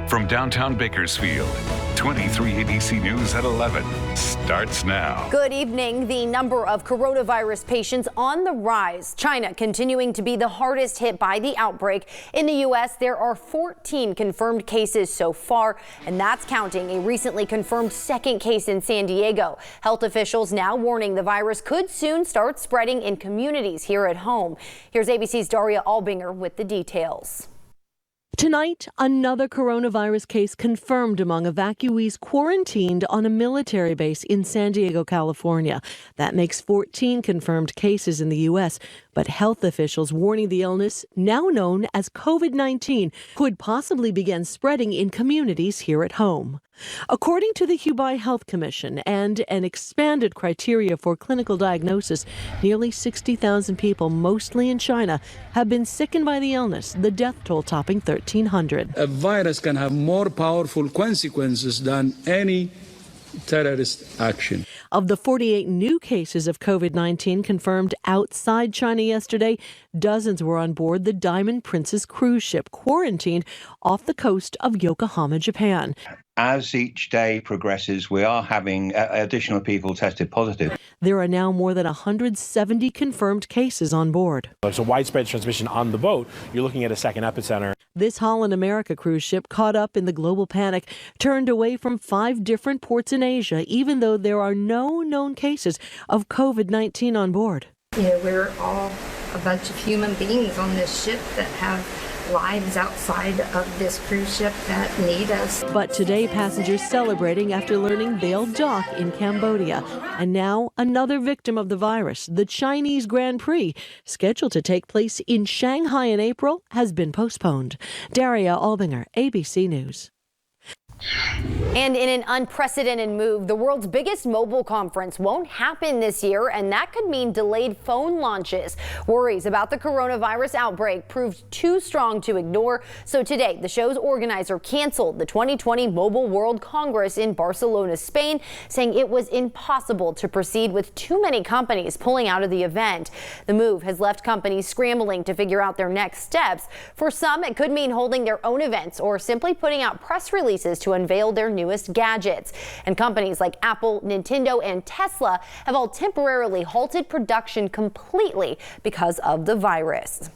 From downtown Bakersfield, 23 ABC News at 11 starts now. Good evening. The number of coronavirus patients on the rise. China continuing to be the hardest hit by the outbreak. In the U.S., there are 14 confirmed cases so far, and that's counting a recently confirmed second case in San Diego. Health officials now warning the virus could soon start spreading in communities here at home. Here's ABC's Daria Albinger with the details. Tonight, another coronavirus case confirmed among evacuees quarantined on a military base in San Diego, California. That makes 14 confirmed cases in the U.S., but health officials warning the illness, now known as COVID-19, could possibly begin spreading in communities here at home. According to the Hubei Health Commission and an expanded criteria for clinical diagnosis, nearly 60,000 people, mostly in China, have been sickened by the illness, the death toll topping 1,300. A virus can have more powerful consequences than any terrorist action. Of the 48 new cases of COVID-19 confirmed outside China yesterday, dozens were on board the Diamond Princess cruise ship, quarantined off the coast of Yokohama, Japan. As each day progresses, we are having additional people tested positive. There are now more than 170 confirmed cases on board. There's a widespread transmission on the boat. You're looking at a second epicenter. This Holland America cruise ship, caught up in the global panic, turned away from 5 different ports in Asia, even though there are no known cases of COVID-19 on board. You know, we're all a bunch of human beings on this ship that have lives outside of this cruise ship that need us. But today, passengers celebrating after learning they'll dock in Cambodia. And now, another victim of the virus, the Chinese Grand Prix, scheduled to take place in Shanghai in April, has been postponed. Daria Albinger, ABC News. And in an unprecedented move, the world's biggest mobile conference won't happen this year, and that could mean delayed phone launches. Worries about the coronavirus outbreak proved too strong to ignore. So today, the show's organizer canceled the 2020 Mobile World Congress in Barcelona, Spain, saying it was impossible to proceed with too many companies pulling out of the event. The move has left companies scrambling to figure out their next steps. For some, it could mean holding their own events or simply putting out press releases to unveil their newest gadgets. And companies like Apple, Nintendo, and Tesla have all temporarily halted production completely because of the virus.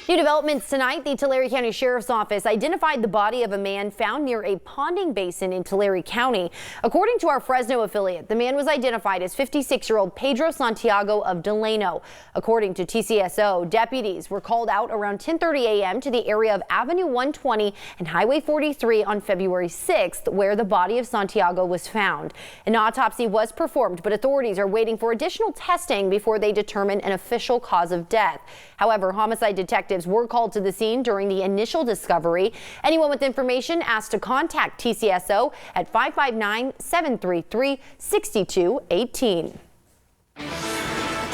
New developments tonight. The Tulare County Sheriff's Office identified the body of a man found near a ponding basin in Tulare County. According to our Fresno affiliate, the man was identified as 56-year-old Pedro Santiago of Delano. According to TCSO, deputies were called out around 10:30 a.m. to the area of Avenue 120 and Highway 43 on February 6th, where the body of Santiago was found. An autopsy was performed, but authorities are waiting for additional testing before they determine an official cause of death. However, homicide detectives were called to the scene during the initial discovery. Anyone with information asked to contact TCSO at 559-733-6218.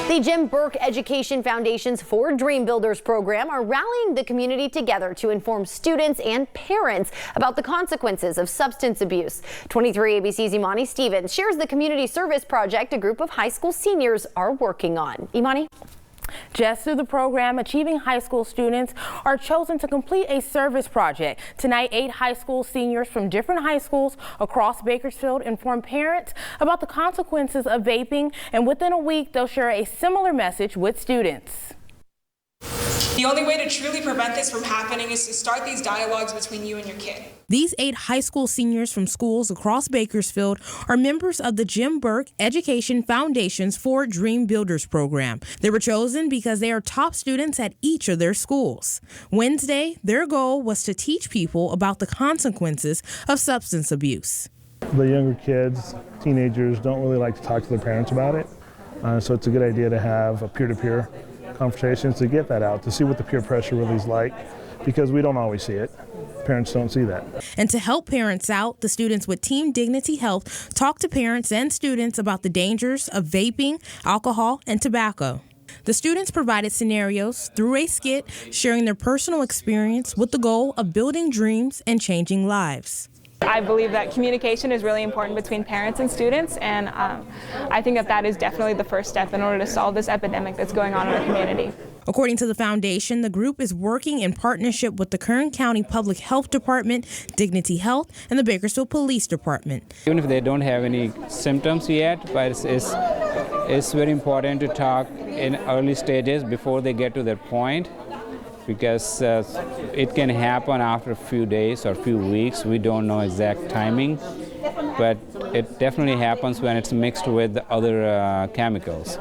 The Jim Burke Education Foundation's For Dream Builders program are rallying the community together to inform students and parents about the consequences of substance abuse. 23 ABC's Imani Stevens shares the community service project a group of high school seniors are working on. Imani? Just through the program, achieving high school students are chosen to complete a service project. Tonight, 8 high school seniors from different high schools across Bakersfield inform parents about the consequences of vaping, and within a week, they'll share a similar message with students. The only way to truly prevent this from happening is to start these dialogues between you and your kid. These 8 high school seniors from schools across Bakersfield are members of the Jim Burke Education Foundation's For Dream Builders program. They were chosen because they are top students at each of their schools. Wednesday, their goal was to teach people about the consequences of substance abuse. The younger kids, teenagers, don't really like to talk to their parents about it, so it's a good idea to have a peer-to-peer conversations to get that out, to see what the peer pressure really is like, because we don't always see it. Parents don't see that. And to help parents out, the students with Team Dignity Health talk to parents and students about the dangers of vaping, alcohol, and tobacco. The students provided scenarios through a skit sharing their personal experience with the goal of building dreams and changing lives. I believe that communication is really important between parents and students, and I think that is definitely the first step in order to solve this epidemic that's going on in our community. According to the foundation, the group is working in partnership with the Kern County Public Health Department, Dignity Health, and the Bakersfield Police Department. Even if they don't have any symptoms yet, but it's very important to talk in early stages before they get to that point, because it can happen after a few days or a few weeks. We don't know exact timing, but it definitely happens when it's mixed with other chemicals.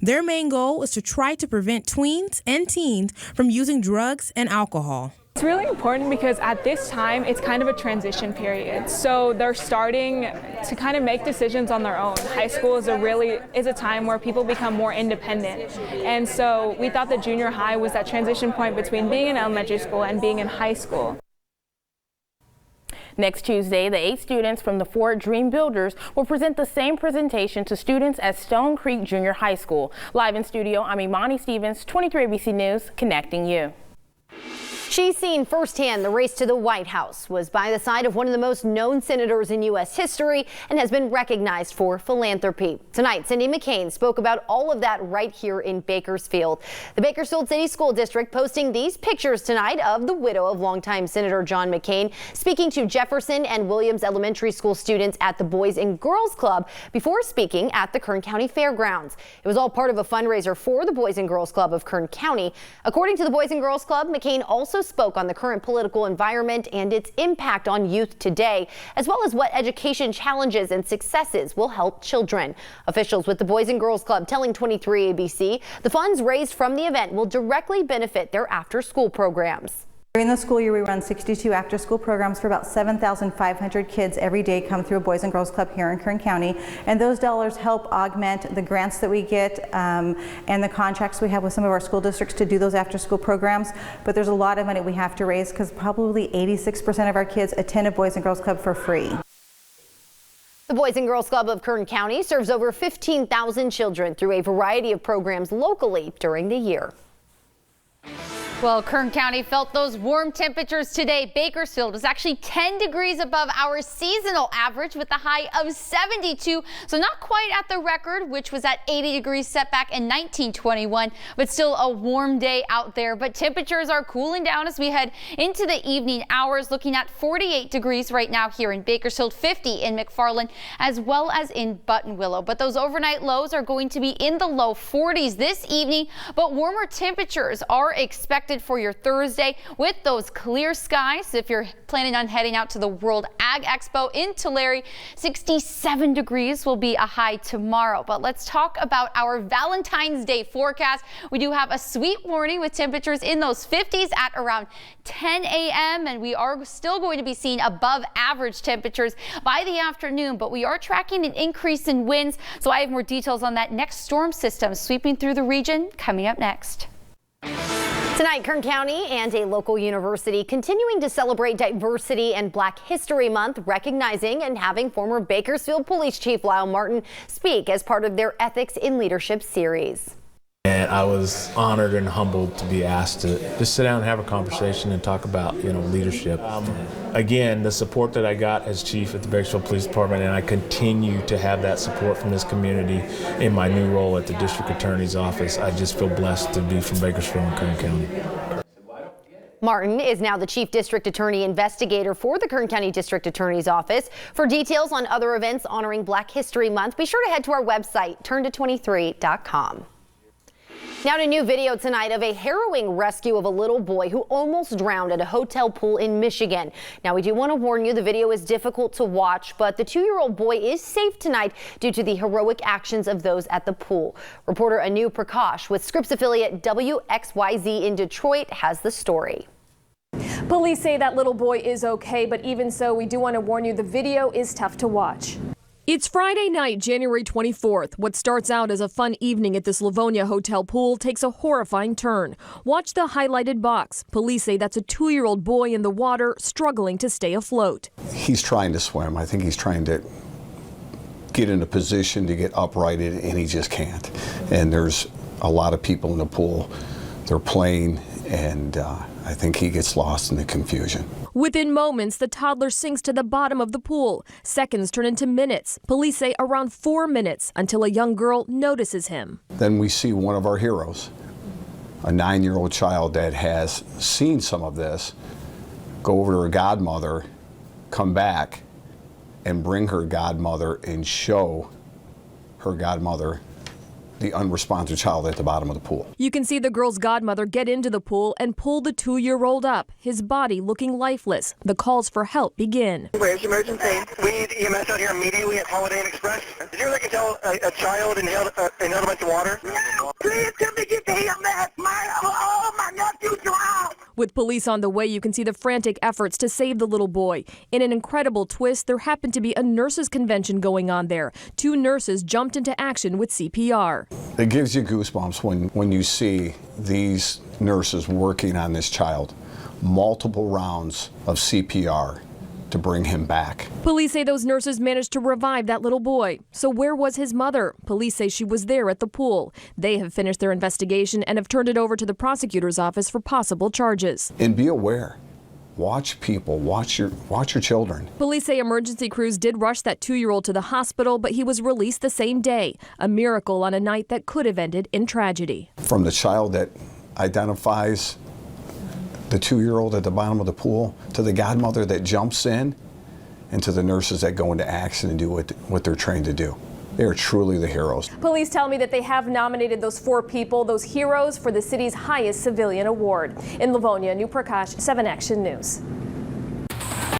Their main goal is to try to prevent tweens and teens from using drugs and alcohol. It's really important because at this time, it's kind of a transition period. So they're starting to kind of make decisions on their own. High school is a time where people become more independent. And so we thought that junior high was that transition point between being in elementary school and being in high school. Next Tuesday, the 8 students from the 4 Dream Builders will present the same presentation to students at Stone Creek Junior High School. Live in studio, I'm Imani Stevens, 23 ABC News, connecting you. She's seen firsthand the race to the White House, was by the side of one of the most known senators in U.S. history, and has been recognized for philanthropy. Tonight, Cindy McCain spoke about all of that right here in Bakersfield. The Bakersfield City School District posting these pictures tonight of the widow of longtime Senator John McCain speaking to Jefferson and Williams Elementary School students at the Boys and Girls Club before speaking at the Kern County Fairgrounds. It was all part of a fundraiser for the Boys and Girls Club of Kern County. According to the Boys and Girls Club, McCain also spoke on the current political environment and its impact on youth today, as well as what education challenges and successes will help children. Officials with the Boys and Girls Club telling 23 ABC the funds raised from the event will directly benefit their after-school programs. During the school year, we run 62 after-school programs for about 7,500 kids every day come through a Boys and Girls Club here in Kern County. And those dollars help augment the grants that we get and the contracts we have with some of our school districts to do those after-school programs. But there's a lot of money we have to raise because probably 86% of our kids attend a Boys and Girls Club for free. The Boys and Girls Club of Kern County serves over 15,000 children through a variety of programs locally during the year. Well, Kern County felt those warm temperatures today. Bakersfield was actually 10 degrees above our seasonal average with a high of 72. So not quite at the record, which was at 80 degrees set back in 1921, but still a warm day out there. But temperatures are cooling down as we head into the evening hours, looking at 48 degrees right now here in Bakersfield, 50 in McFarland, as well as in Buttonwillow. But those overnight lows are going to be in the low 40s this evening, but warmer temperatures are expected for your Thursday with those clear skies. If you're planning on heading out to the World Ag Expo in Tulare, 67 degrees will be a high tomorrow. But let's talk about our Valentine's Day forecast. We do have a sweet morning with temperatures in those 50s at around 10 a.m. and we are still going to be seeing above average temperatures by the afternoon, but we are tracking an increase in winds. So I have more details on that next storm system sweeping through the region coming up next. Tonight, Kern County and a local university continuing to celebrate Diversity and Black History Month, recognizing and having former Bakersfield Police Chief Lyle Martin speak as part of their Ethics in Leadership series. And I was honored and humbled to be asked to just sit down and have a conversation and talk about, leadership. Again, the support that I got as chief at the Bakersfield Police Department, and I continue to have that support from this community in my new role at the District Attorney's Office. I just feel blessed to be from Bakersfield and Kern County. Martin is now the Chief District Attorney Investigator for the Kern County District Attorney's Office. For details on other events honoring Black History Month, be sure to head to our website, turnto23.com. Now to new video tonight of a harrowing rescue of a little boy who almost drowned at a hotel pool in Michigan. Now we do want to warn you, the video is difficult to watch, but the 2-year-old boy is safe tonight due to the heroic actions of those at the pool. Reporter Anu Prakash with Scripps affiliate WXYZ in Detroit has the story. Police say that little boy is okay, but even so, we do want to warn you, the video is tough to watch. It's Friday night, January 24th. What starts out as a fun evening at this Livonia hotel pool takes a horrifying turn. Watch the highlighted box. Police say that's a 2-year-old boy in the water struggling to stay afloat. He's trying to swim. I think he's trying to get in a position to get uprighted, and he just can't. And there's a lot of people in the pool. They're playing, and I think he gets lost in the confusion. Within moments, the toddler sinks to the bottom of the pool. Seconds turn into minutes. Police say around 4 minutes until a young girl notices him. Then we see one of our heroes a 9-year-old child that has seen some of this go over to her godmother, come back, and bring her godmother and show her godmother the unresponsive child at the bottom of the pool. You can see the girl's godmother get into the pool and pull the 2-year-old up, his body looking lifeless. The calls for help begin. Where's emergency? We need EMS out here immediately at Holiday Inn Express. Did you ever tell a child inhaled a bunch of water? No, please come to get the EMS. My nephew drowned. With police on the way, you can see the frantic efforts to save the little boy. In an incredible twist, there happened to be a nurses' convention going on there. 2 nurses jumped into action with CPR. It gives you goosebumps when you see these nurses working on this child. Multiple rounds of CPR to bring him back. Police say those nurses managed to revive that little boy. So where was his mother? Police say she was there at the pool. They have finished their investigation and have turned it over to the prosecutor's office for possible charges. And be aware. Watch people, watch your children. Police say emergency crews did rush that 2-year-old to the hospital, but he was released the same day. A miracle on a night that could have ended in tragedy. From the child that identifies the 2-year-old at the bottom of the pool, to the godmother that jumps in, and to the nurses that go into action and do what they're trained to do. They are truly the heroes. Police tell me that they have nominated those 4 people, those heroes, for the city's highest civilian award. In Livonia, New Prakash, 7 Action News.